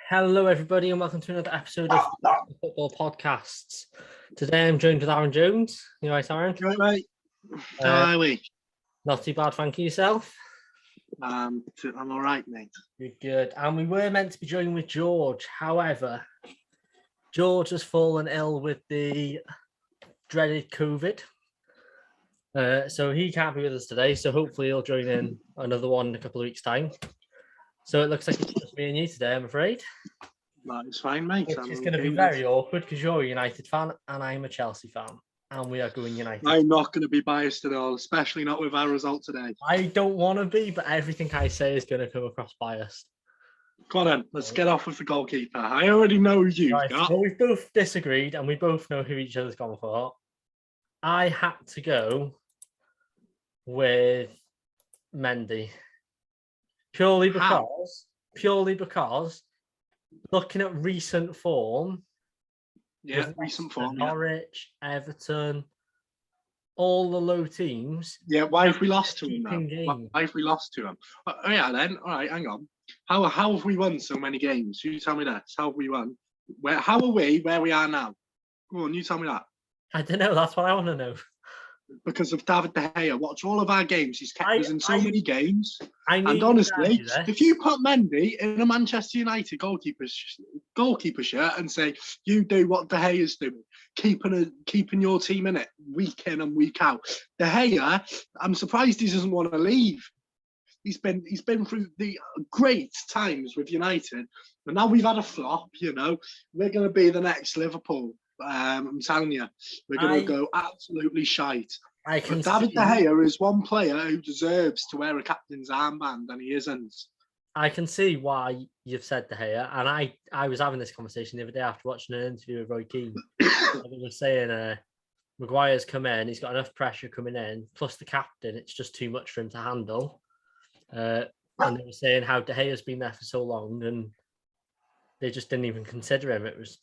Hello, everybody, and welcome to another episode of the Football Podcasts. Today, I'm joined with Aaron Jones. You all right, Aaron? Right, mate. How are we? Not too bad, thank you. Yourself? I'm all right, mate. Good. And we were meant to be joining with George. However, George has fallen ill with the dreaded COVID. So he can't be with us today. So hopefully he'll join in another one in a couple of weeks' time. So it looks like it's just me and you today, I'm afraid. That's fine, mate. Which is going to be very awkward because you're a United fan and I'm a Chelsea fan. And we are going United. I'm not going to be biased at all, especially not with our result today. I don't want to be, but everything I say is going to come across biased. Come on then, let's get off with the goalkeeper. I already know who you've got. Well, we've both disagreed and we both know who each other's gone for. I had to go with Mendy. Purely because looking at recent form, Norwich, Everton, all the low teams. Yeah, why have we lost to him? Why have we lost to him? Oh yeah, then. All right, hang on. How have we won so many games? You tell me that. How have we won? How are we where we are now? Go on, you tell me that. I don't know. That's what I want to know. Because of David De Gea. Watch all of our games. He's kept us in so many games. And honestly, if you put Mendy in a Manchester United goalkeeper shirt and say, you do what De Gea's doing, keeping your team in it week in and week out. De Gea, I'm surprised he doesn't want to leave. He's been through the great times with United. But now we've had a flop, we're going to be the next Liverpool. I'm telling you, we're going to go absolutely shite. David De Gea is one player who deserves to wear a captain's armband, and he isn't. I can see why you've said De Gea, and I was having this conversation the other day after watching an interview with Roy Keane. He was saying Maguire's come in, he's got enough pressure coming in, plus the captain, it's just too much for him to handle. And they were saying how De Gea's been there for so long, and they just didn't even consider him. It was,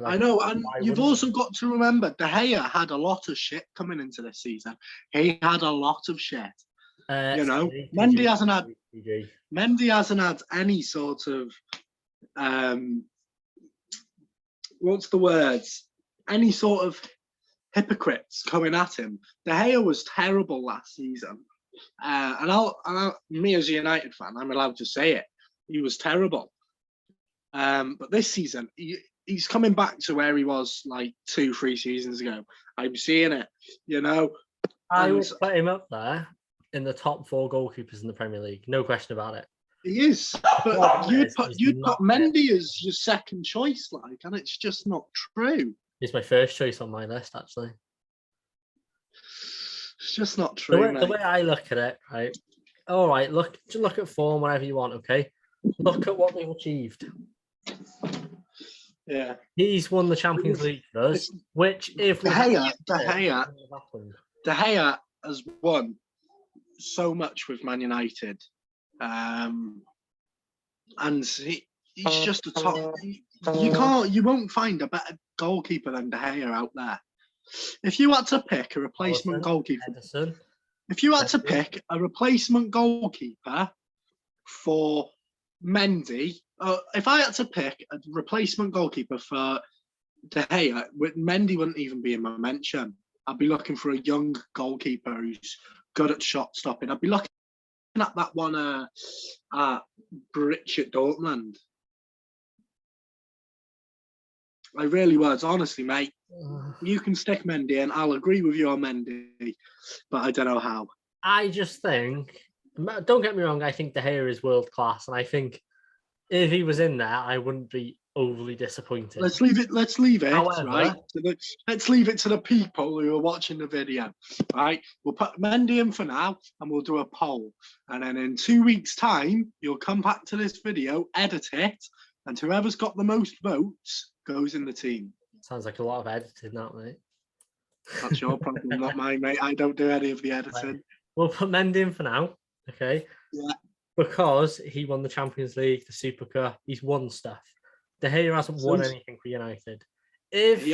I know, and you've also got to remember, De Gea had a lot of shit coming into this season. He had a lot of shit. Mendy hasn't had any sort of, what's the words? Any sort of hypocrites coming at him. De Gea was terrible last season. Me as a United fan, I'm allowed to say it. He was terrible. But this season, he's coming back to where he was like 2-3 seasons ago. I'm seeing it, I would put him up there in the top 4 goalkeepers in the Premier League. No question about it. He is. But you'd put Mendy as your second choice, and it's just not true. He's my first choice on my list, actually. It's just not true. The way I look at it, right? All right, look at form, whatever you want, okay? Look at what they've achieved. Yeah, he's won the Champions League for us. Which, if De Gea has won so much with Man United, and he's just a top. You won't find a better goalkeeper than De Gea out there. If you had to pick a replacement goalkeeper, for Mendy. If I had to pick a replacement goalkeeper for De Gea, Mendy wouldn't even be in my mention. I'd be looking for a young goalkeeper who's good at shot stopping. I'd be looking at that one at Brich at Dortmund. I really would, honestly, mate. You can stick Mendy in. I'll agree with you on Mendy, but I don't know how. I just think, don't get me wrong, I think De Gea is world class, and I think if he was in there, I wouldn't be overly disappointed. Let's leave it. However, right? Let's leave it to the people who are watching the video. Right? We'll put Mendy in for now, and we'll do a poll. And then in 2 weeks' time, you'll come back to this video, edit it, and whoever's got the most votes goes in the team. Sounds like a lot of editing, that, mate. That's your problem, not mine, mate. I don't do any of the editing. Right. We'll put Mendy in for now, okay? Yeah. Because he won the Champions League, the Super Cup, he's won stuff. De Gea hasn't won anything for United. If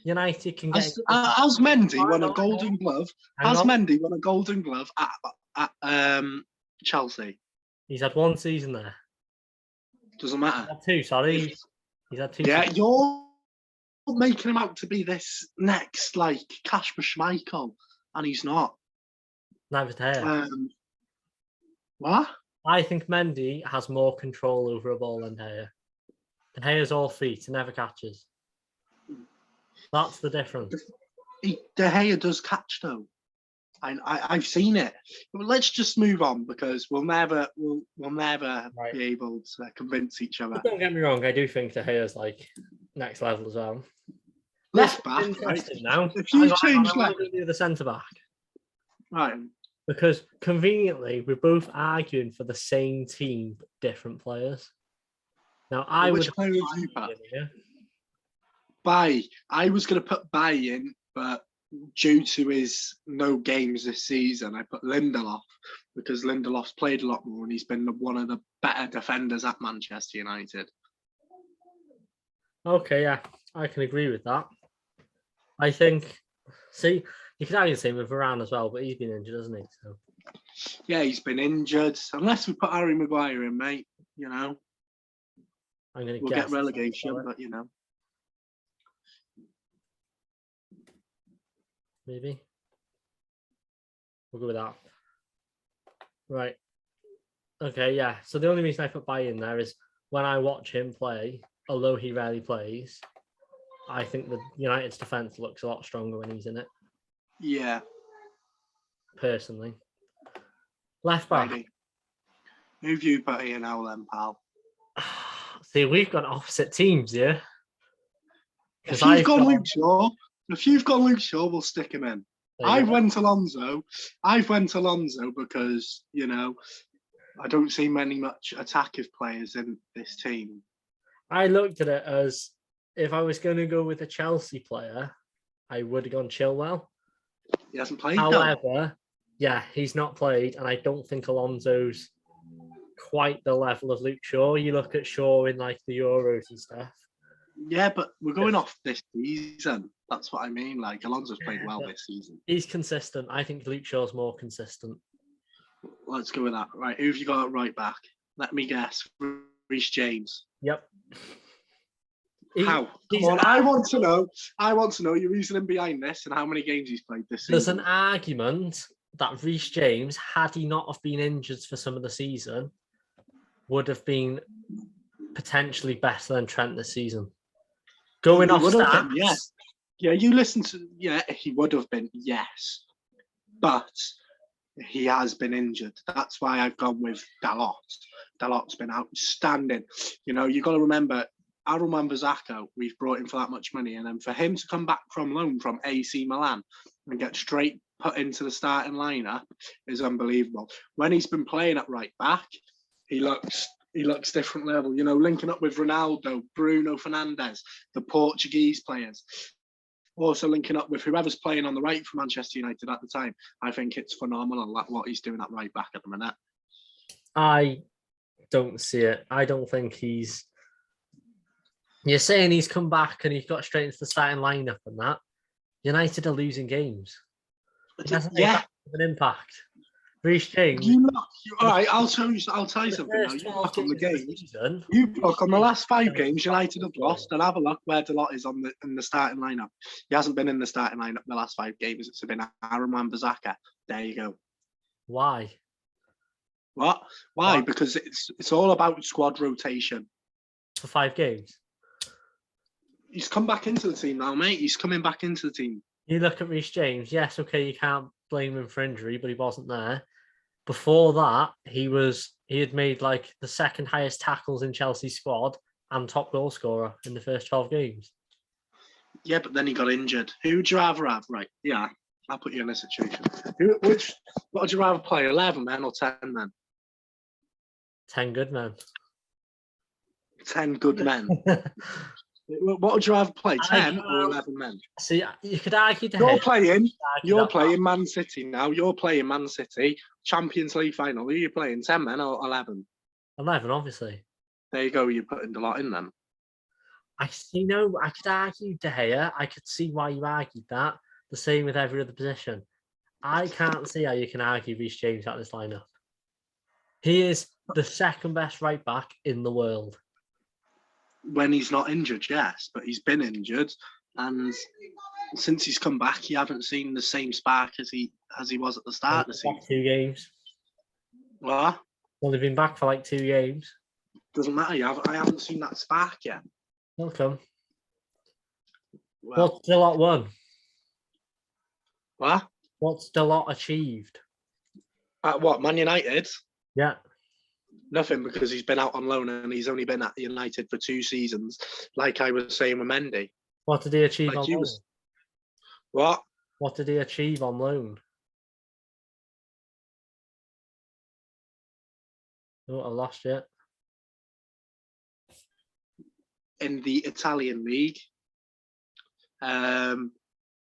United can get... Has Mendy won a Golden Glove? Has Mendy won a Golden Glove at Chelsea? He's had one season there. Doesn't matter. He's had 2, sorry. He's had 2. Yeah, you're making him out to be this next, like, Kasper Schmeichel, and he's not. Neither De Gea. What? I think Mendy has more control over a ball than De Gea. De Gea's all feet, never catches. That's the difference. De Gea does catch, though. I've seen it. But let's just move on because we'll never be able to convince each other. But don't get me wrong, I do think De Gea's like next level as well. Left back, right? Now, if you change left, the centre back, right? Because conveniently we're both arguing for the same team, but different players. Now I Which player have you put? Bailly. I was going to put Bailly in, but due to his no games this season, I put Lindelof because Lindelof's played a lot more and he's been one of the better defenders at Manchester United. Okay, yeah, I can agree with that. I think, see, you could argue the same with Varane as well, but he's been injured, hasn't he? So. Yeah, he's been injured. Unless we put Harry Maguire in, mate, you know, we'll get relegation, but you know. Maybe. We'll go with that. Right. Okay, yeah. So the only reason I put Bailly in there is when I watch him play, although he rarely plays, I think the United's defence looks a lot stronger when he's in it. Yeah. Personally. Left back. Maybe. Who've you put in now then, pal? See, we've got opposite teams, yeah? If you've gone Luke Shaw, we'll stick him in. I've went Alonso because, you know, I don't see much attacking players in this team. I looked at it as if I was going to go with a Chelsea player, I would have gone Chilwell. He hasn't played. However, yeah, he's not played, and I don't think Alonso's quite the level of Luke Shaw. You look at Shaw in like the Euros and stuff. Yeah, but we're going off this season. That's what I mean. Like, Alonso's played well this season. He's consistent. I think Luke Shaw's more consistent. Let's go with that. Right, who have you got at right back? Let me guess. Reece James. Yep. How? Come on, I want to know your reasoning behind this and how many games he's played this season. There's an argument that Reece James, had he not have been injured for some of the season, would have been potentially better than Trent this season. Going off stats, yes. Yeah, you listen to, he would have been, yes. But he has been injured. That's why I've gone with Dalot. Dalot's been outstanding. You know, you've got to remember, Aaron Wan-Bissaka, we've brought him for that much money. And then for him to come back from loan from AC Milan and get straight put into the starting lineup is unbelievable. When he's been playing at right back, he looks different level, you know, linking up with Ronaldo, Bruno Fernandes, the Portuguese players. Also linking up with whoever's playing on the right for Manchester United at the time. I think it's phenomenal what he's doing at right back at the minute. I don't see it. I don't think you're saying he's come back and he's got straight into the starting lineup and that. United are losing games. It doesn't have an impact. Reece James. All right, I'll tell you something now. You look on the games. You look on the last 5 games United have lost, and have a look where Dalot is in the starting lineup. He hasn't been in the starting lineup the last 5 games. It's been Aaron Wan-Bissaka. There you go. Why? What? Why? Because it's all about squad rotation. For 5 games. He's come back into the team now, mate. He's coming back into the team. You look at Reece James. Yes, okay, you can't blame him for injury, but he wasn't there. Before that, he had made like the second highest tackles in Chelsea's squad and top goal scorer in the first 12 games. Yeah, but then he got injured. Who would you rather have? Right, yeah, I'll put you in a situation. What would you rather play, 11 men or 10 men? 10 good men. 10 good men. What would you rather play, 10 or 11 men? See, you could argue You're playing Man City now. You're playing Man City, Champions League final. Who are you playing, 10 men or 11? 11, obviously. There you go. You're putting a lot in them. I could argue De Gea. I could see why you argued that. The same with every other position. I can't see how you can argue Reece James out of this lineup. He is the second best right back in the world. when he's not injured, yes, but he's been injured, and since he's come back, you haven't seen the same spark as he was at the start of the season. 2 games. What? Well, they've been back for like 2 games. Doesn't matter. I haven't seen that spark yet. Welcome. Well, what's the lot won? What? What's the lot achieved? At what? Man United? Yeah. Nothing, because he's been out on loan and he's only been at United for 2 seasons. Like I was saying with Mendy. What did he achieve on loan? What? What did he achieve on loan? Oh, I lost it. In the Italian league,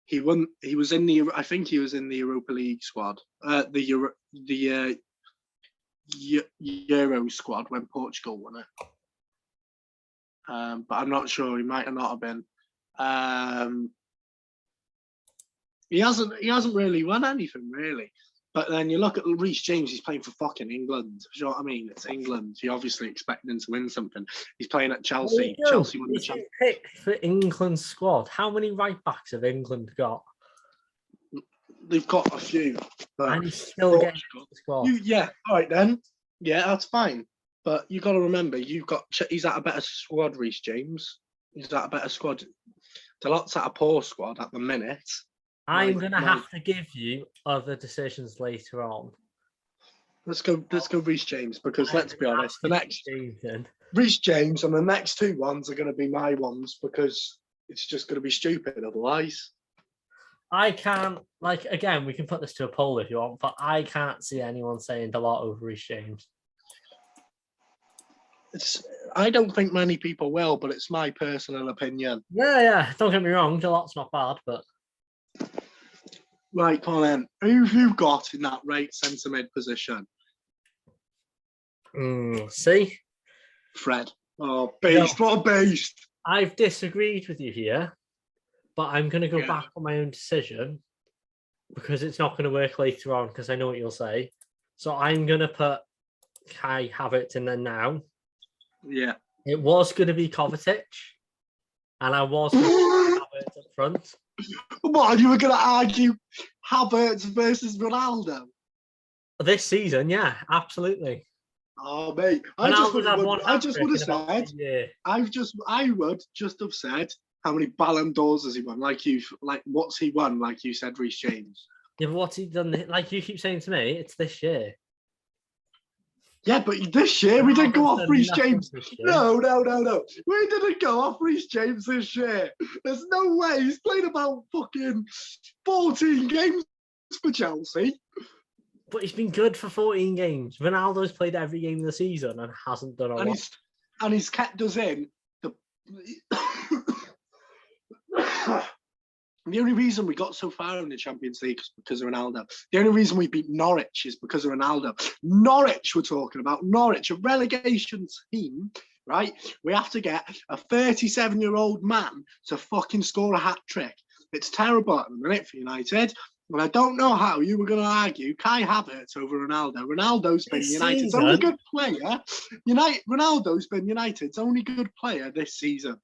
he won. He was in the. I think he was in the Europa League squad. The Euro squad when Portugal won it. But I'm not sure. He might not have been. He hasn't really won anything really. But then you look at Reece James, he's playing for fucking England. You know what I mean? It's England. You're obviously expecting him to win something. He's playing at Chelsea. Chelsea won the Champions League. Picked for England's squad. How many right backs have England got? They've got a few. But and he's still getting the squad. Yeah, all right then. Yeah, that's fine. But you got to remember, he's at a better squad, Reece James. He's at a better squad. Delot's at a poor squad at the minute. I'm going to have to give you other decisions later on. Let's go Reece James, because let's be honest, the next Reece James and the next 2 ones are going to be my ones, because it's just going to be stupid otherwise. I can't, again, we can put this to a poll if you want, but I can't see anyone saying Dalot over Reece James. I don't think many people will, but it's my personal opinion. Yeah. Don't get me wrong, Dalot's not bad, but... Right, come on then. Who've you got in that right centre mid position? See? Fred. Oh, beast. What a beast. I've disagreed with you here, but I'm going to go back on my own decision because it's not going to work later on, because I know what you'll say. So I'm going to put Kai Havertz in there now. Yeah. It was going to be Kovacic, and I was going to put Havertz up front. What, you were going to argue Havertz versus Ronaldo? This season, yeah, absolutely. Oh, mate. I would just have said, how many Ballon d'Ors has he won? What's he won? Like you said, Reece James. Yeah, but what's he done? Like you keep saying to me, it's this year. Yeah, but this year we didn't go off Reece James. No. We didn't go off Reece James this year. There's no way. He's played about fucking 14 games for Chelsea. But he's been good for 14 games. Ronaldo's played every game of the season and hasn't done a lot. And he's kept us in. The only reason we got so far in the Champions League is because of Ronaldo. The only reason we beat Norwich is because of Ronaldo. Norwich, we're talking about. Norwich, a relegation team, right? We have to get a 37-year-old man to fucking score a hat-trick. It's terrible at the minute for United. And I don't know how you were going to argue Kai Havertz over Ronaldo. Ronaldo's been United's only good player. Ronaldo's been United's only good player this season.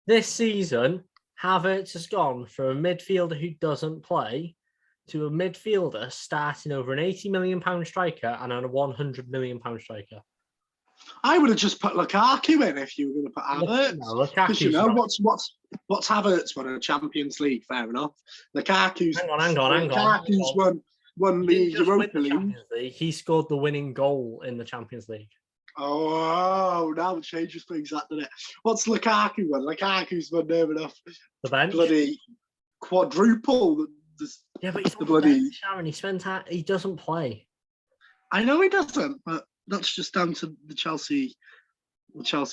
This season, Havertz has gone from a midfielder who doesn't play to a midfielder starting over an £80 million striker and a £100 million striker. I would have just put Lukaku in if you were going to put Havertz. Because what's Havertz won a Champions League? Fair enough. Lukaku's hang on. Lukaku's won the Europa League. He scored the winning goal in the Champions League. Oh, now it changes things, that, doesn't it? What's Lukaku won? Lukaku's won near enough. The bench. Bloody quadruple. Yeah, but he's the bloody Sharon. He doesn't play. I know he doesn't, but that's just down to the Chelsea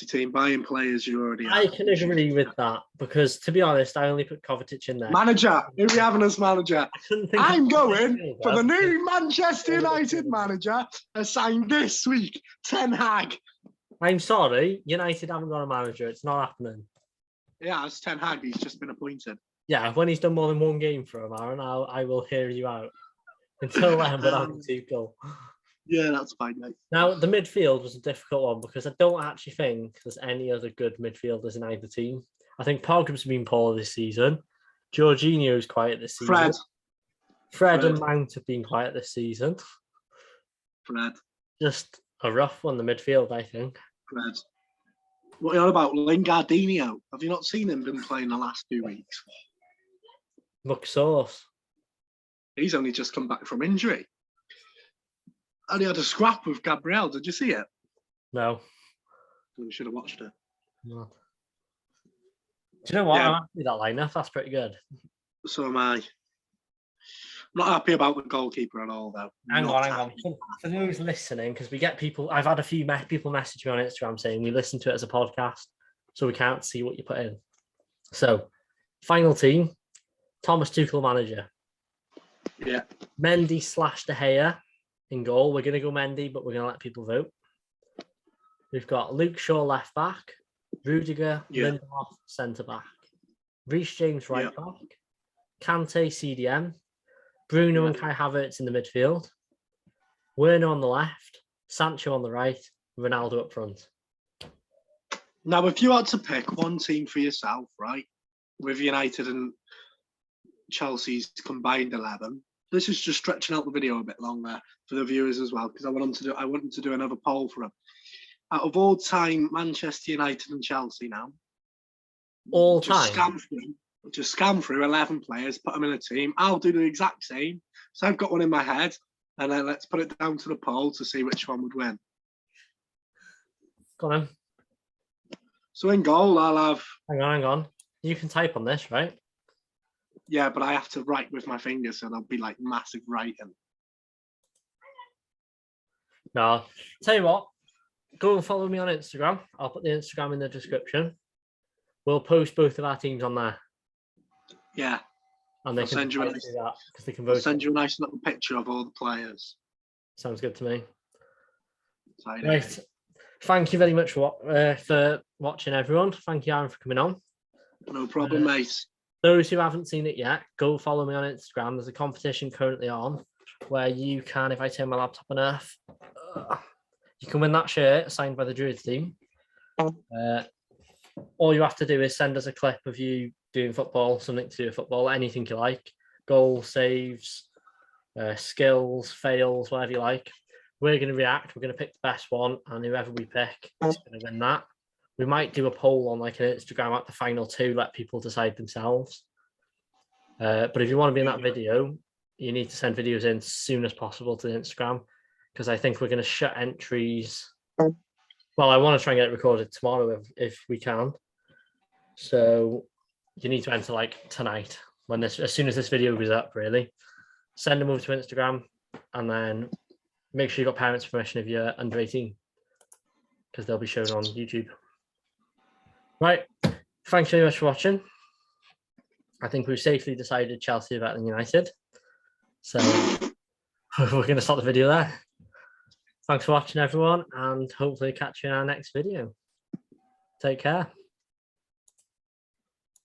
team buying players you already have. I can agree with that because, to be honest, I only put Kovacic in there. Manager, who are we having as manager? I'm going for the new Manchester United manager assigned this week, Ten Hag. I'm sorry, United haven't got a manager. It's not happening. Yeah, it's Ten Hag. He's just been appointed. Yeah, when he's done more than one game for him, Aaron, I will hear you out. Until then, but I'm too cool. Yeah, that's fine, mate. Now, the midfield was a difficult one because I don't actually think there's any other good midfielders in either team. I think Pogba's been poor this season. Jorginho's quiet this season. Fred and Mount have been quiet this season. Fred. Just a rough one, the midfield, I think. Fred. What are you on about? Lingardinho. Have you not seen him been playing the last 2 weeks? Muck sauce. He's only just come back from injury. And he had a scrap with Gabriel. Did you see it? No. You should have watched it. No. Do you know what? Yeah. I'm happy with that lineup. That's pretty good. So am I. I'm not happy about the goalkeeper at all, though. Hang on. For those listening, because we get people, I've had a few people message me on Instagram saying we listen to it as a podcast, so we can't see what you put in. So, final team, Thomas Tuchel manager. Yeah. Mendy / De Gea in goal. We're going to go Mendy, but we're going to let people vote. We've got Luke Shaw left back, Rudiger, Lindelof centre back, Reece James right back, Kante CDM, Bruno and Kai Havertz in the midfield, Werner on the left, Sancho on the right, Ronaldo up front. Now, if you had to pick one team for yourself, right, with United and Chelsea's combined 11, this is just stretching out the video a bit longer for the viewers as well, because I want them to do another poll for them. Out of all time, Manchester United and Chelsea now. All time? Just scan through 11 players, put them in a team. I'll do the exact same. So I've got one in my head, and then let's put it down to the poll to see which one would win. Go on. So in goal, I'll have... Hang on. You can type on this, right? Yeah, but I have to write with my fingers, so there'll be like massive writing. No. Tell you what. Go and follow me on Instagram. I'll put the Instagram in the description. We'll post both of our teams on there. Yeah. And they I'll send you a nice little picture of all the players. Sounds good to me. Right. Thank you very much for watching, everyone. Thank you, Aaron, for coming on. No problem, mate. Those who haven't seen it yet, go follow me on Instagram. There's a competition currently on where you can, if I turn my laptop on earth, you can win that shirt signed by the Druids team. All you have to do is send us a clip of you doing football, something to do with football, anything you like. Goals, saves, skills, fails, whatever you like. We're going to react. We're going to pick the best one, and whoever we pick is going to win that. We might do a poll on like an Instagram at the final two, let people decide themselves. But if you want to be in that video, you need to send videos in as soon as possible to the Instagram, because I think we're going to shut entries. Well, I want to try and get it recorded tomorrow if we can. So you need to enter like tonight, as soon as this video goes up, really. Send them over to Instagram, and then make sure you got parents' permission if you're under 18, because they'll be shown on YouTube. Right. Thanks very much for watching. I think we've safely decided Chelsea are better than United. So we're going to stop the video there. Thanks for watching, everyone, and hopefully catch you in our next video. Take care.